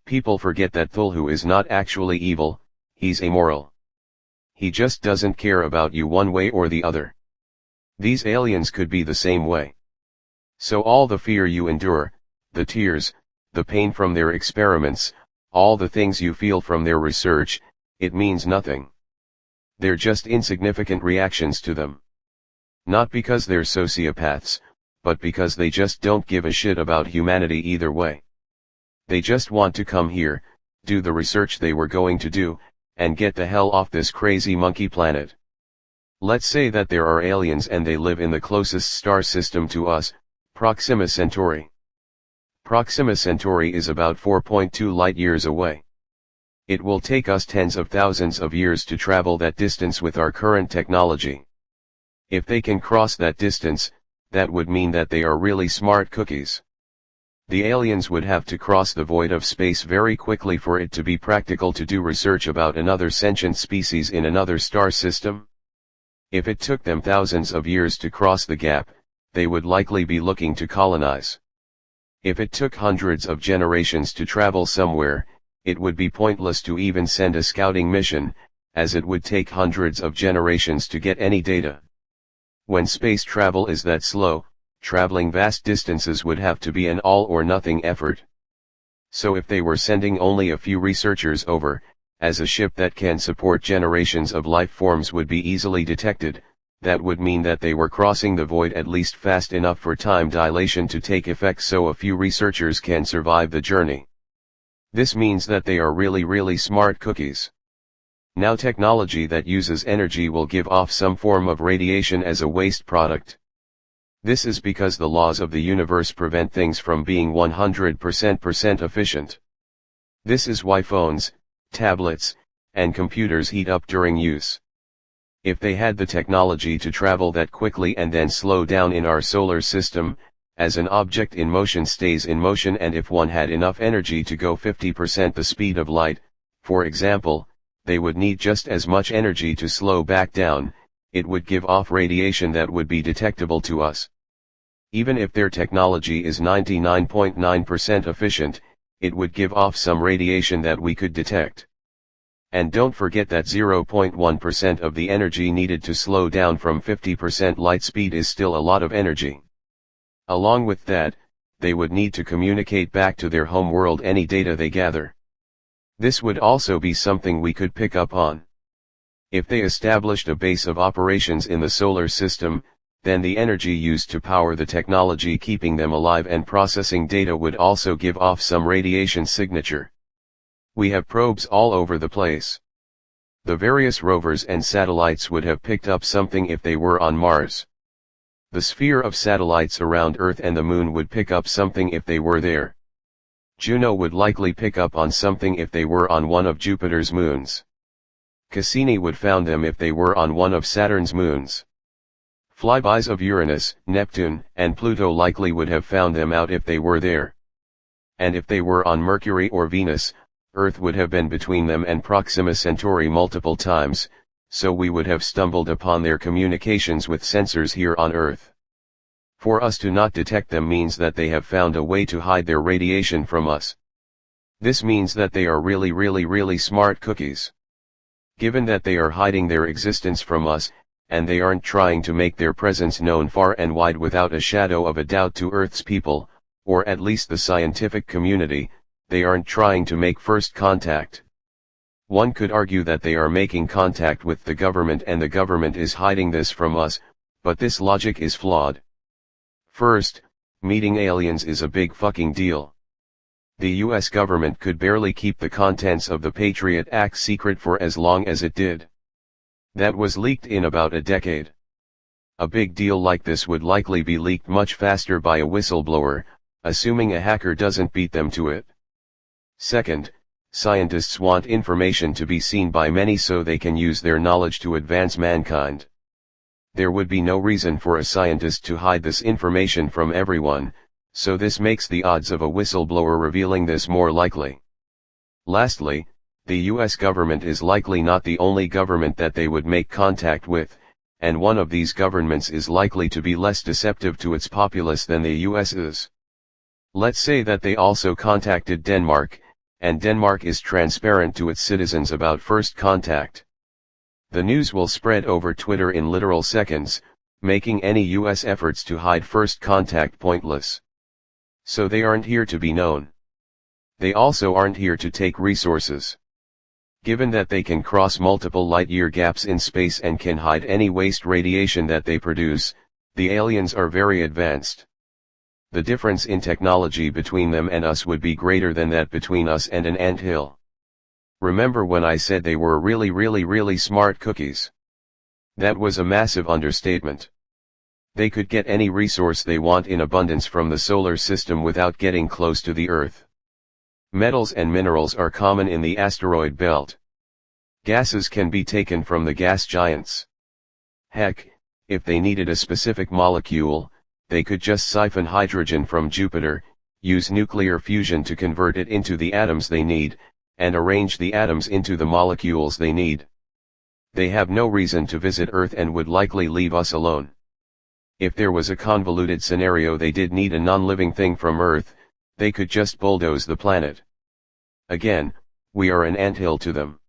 People forget that Cthulhu is not actually evil, he's amoral. He just doesn't care about you one way or the other. These aliens could be the same way. So all the fear you endure, the tears, the pain from their experiments, all the things you feel from their research, it means nothing. They're just insignificant reactions to them. Not because they're sociopaths, but because they just don't give a shit about humanity either way. They just want to come here, do the research they were going to do, and get the hell off this crazy monkey planet. Let's say that there are aliens and they live in the closest star system to us, Proxima Centauri. Proxima Centauri is about 4.2 light-years away. It will take us tens of thousands of years to travel that distance with our current technology. If they can cross that distance, that would mean that they are really smart cookies. The aliens would have to cross the void of space very quickly for it to be practical to do research about another sentient species in another star system. If it took them thousands of years to cross the gap, they would likely be looking to colonize. If it took hundreds of generations to travel somewhere, it would be pointless to even send a scouting mission, as it would take hundreds of generations to get any data. When space travel is that slow, traveling vast distances would have to be an all-or-nothing effort. So if they were sending only a few researchers over, as a ship that can support generations of life forms would be easily detected, that would mean that they were crossing the void at least fast enough for time dilation to take effect so a few researchers can survive the journey. This means that they are really smart cookies. Now technology that uses energy will give off some form of radiation as a waste product. This is because the laws of the universe prevent things from being 100% efficient. This is why phones, tablets, and computers heat up during use. If they had the technology to travel that quickly and then slow down in our solar system, as an object in motion stays in motion, and if one had enough energy to go 50% the speed of light, for example, they would need just as much energy to slow back down. It would give off radiation that would be detectable to us. Even if their technology is 99.9% efficient, it would give off some radiation that we could detect. And don't forget that 0.1% of the energy needed to slow down from 50% light speed is still a lot of energy. Along with that, they would need to communicate back to their home world any data they gather. This would also be something we could pick up on. If they established a base of operations in the solar system, then the energy used to power the technology keeping them alive and processing data would also give off some radiation signature. We have probes all over the place. The various rovers and satellites would have picked up something if they were on Mars. The sphere of satellites around Earth and the Moon would pick up something if they were there. Juno would likely pick up on something if they were on one of Jupiter's moons. Cassini would found them if they were on one of Saturn's moons. Flybys of Uranus, Neptune, and Pluto likely would have found them out if they were there. And if they were on Mercury or Venus, Earth would have been between them and Proxima Centauri multiple times, so we would have stumbled upon their communications with sensors here on Earth. For us to not detect them means that they have found a way to hide their radiation from us. This means that they are really smart cookies. Given that they are hiding their existence from us, and they aren't trying to make their presence known far and wide without a shadow of a doubt to Earth's people, or at least the scientific community, they aren't trying to make first contact. One could argue that they are making contact with the government and the government is hiding this from us, but this logic is flawed. First, meeting aliens is a big fucking deal. The US government could barely keep the contents of the Patriot Act secret for as long as it did. That was leaked in about a decade. A big deal like this would likely be leaked much faster by a whistleblower, assuming a hacker doesn't beat them to it. Second, scientists want information to be seen by many so they can use their knowledge to advance mankind. There would be no reason for a scientist to hide this information from everyone, so this makes the odds of a whistleblower revealing this more likely. Lastly, the US government is likely not the only government that they would make contact with, and one of these governments is likely to be less deceptive to its populace than the US is. Let's say that they also contacted Denmark, and Denmark is transparent to its citizens about first contact. The news will spread over Twitter in literal seconds, making any US efforts to hide first contact pointless. So they aren't here to be known. They also aren't here to take resources. Given that they can cross multiple light-year gaps in space and can hide any waste radiation that they produce, the aliens are very advanced. The difference in technology between them and us would be greater than that between us and an anthill. Remember when I said they were really smart cookies? That was a massive understatement. They could get any resource they want in abundance from the solar system without getting close to the Earth. Metals and minerals are common in the asteroid belt. Gases can be taken from the gas giants. Heck, if they needed a specific molecule, they could just siphon hydrogen from Jupiter, use nuclear fusion to convert it into the atoms they need, and arrange the atoms into the molecules they need. They have no reason to visit Earth and would likely leave us alone. If there was a convoluted scenario they did need a non-living thing from Earth, they could just bulldoze the planet. Again, we are an anthill to them.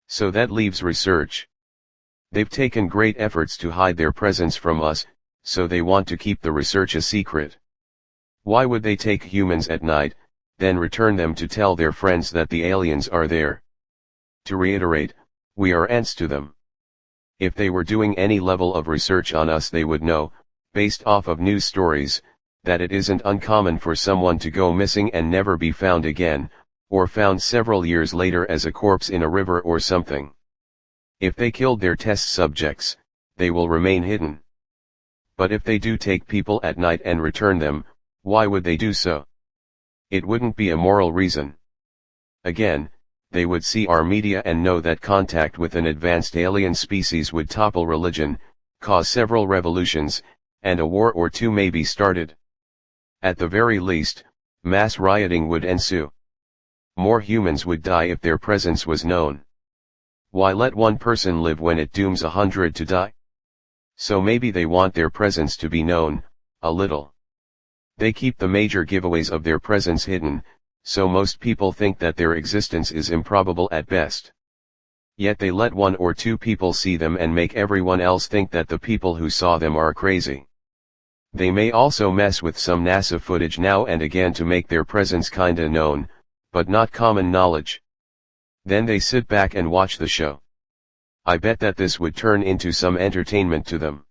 So that leaves research. They've taken great efforts to hide their presence from us, so they want to keep the research a secret. Why would they take humans at night, then return them to tell their friends that the aliens are there? To reiterate, we are ants to them. If they were doing any level of research on us they would know, based off of news stories, that it isn't uncommon for someone to go missing and never be found again, or found several years later as a corpse in a river or something. If they killed their test subjects, they will remain hidden. But if they do take people at night and return them, why would they do so? It wouldn't be a moral reason. Again, they would see our media and know that contact with an advanced alien species would topple religion, cause several revolutions, and a war or two may be started. At the very least, mass rioting would ensue. More humans would die if their presence was known. Why let one person live when it dooms 100 to die? So maybe they want their presence to be known, a little. They keep the major giveaways of their presence hidden, so most people think that their existence is improbable at best. Yet they let one or two people see them and make everyone else think that the people who saw them are crazy. They may also mess with some NASA footage now and again to make their presence kinda known, but not common knowledge. Then they sit back and watch the show. I bet that this would turn into some entertainment to them.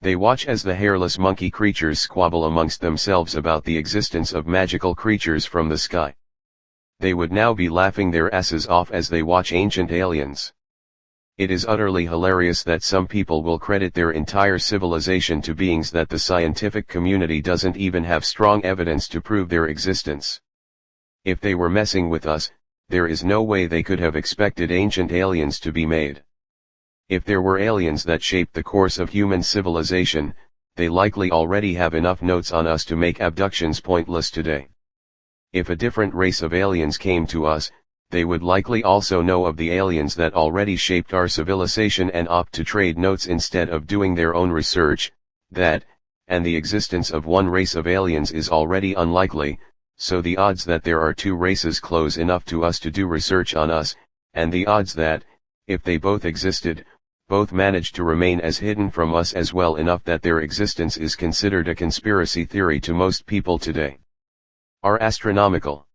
They watch as the hairless monkey creatures squabble amongst themselves about the existence of magical creatures from the sky. They would now be laughing their asses off as they watch ancient aliens. It is utterly hilarious that some people will credit their entire civilization to beings that the scientific community doesn't even have strong evidence to prove their existence. If they were messing with us, there is no way they could have expected ancient aliens to be made. If there were aliens that shaped the course of human civilization, they likely already have enough notes on us to make abductions pointless today. If a different race of aliens came to us, they would likely also know of the aliens that already shaped our civilization and opt to trade notes instead of doing their own research. That, and the existence of one race of aliens is already unlikely, so the odds that there are two races close enough to us to do research on us, and the odds that, if they both existed, both managed to remain as hidden from us as well enough that their existence is considered a conspiracy theory to most people today, are astronomical.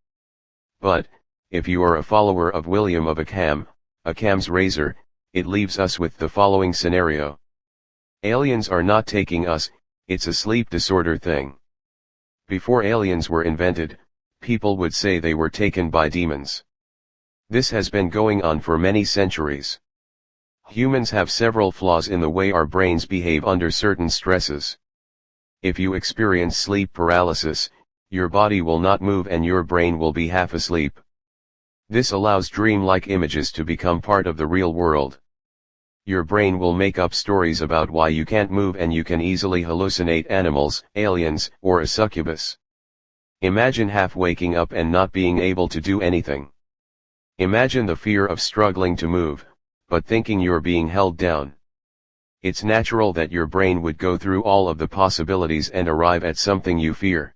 But, if you are a follower of William of Occam's razor, it leaves us with the following scenario. Aliens are not taking us, it's a sleep disorder thing. Before aliens were invented, people would say they were taken by demons. This has been going on for many centuries. Humans have several flaws in the way our brains behave under certain stresses. If you experience sleep paralysis, your body will not move and your brain will be half asleep. This allows dream-like images to become part of the real world. Your brain will make up stories about why you can't move and you can easily hallucinate animals, aliens, or a succubus. Imagine half waking up and not being able to do anything. Imagine the fear of struggling to move, but thinking you're being held down. It's natural that your brain would go through all of the possibilities and arrive at something you fear.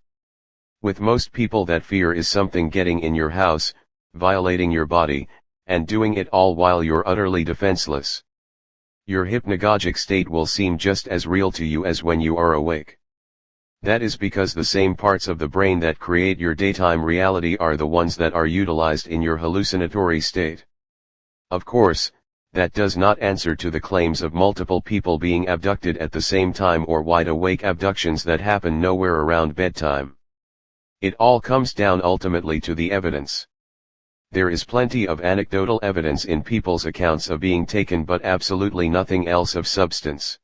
With most people that fear is something getting in your house, violating your body, and doing it all while you're utterly defenseless. Your hypnagogic state will seem just as real to you as when you are awake. That is because the same parts of the brain that create your daytime reality are the ones that are utilized in your hallucinatory state. Of course, that does not answer to the claims of multiple people being abducted at the same time or wide-awake abductions that happen nowhere around bedtime. It all comes down ultimately to the evidence. There is plenty of anecdotal evidence in people's accounts of being taken but absolutely nothing else of substance.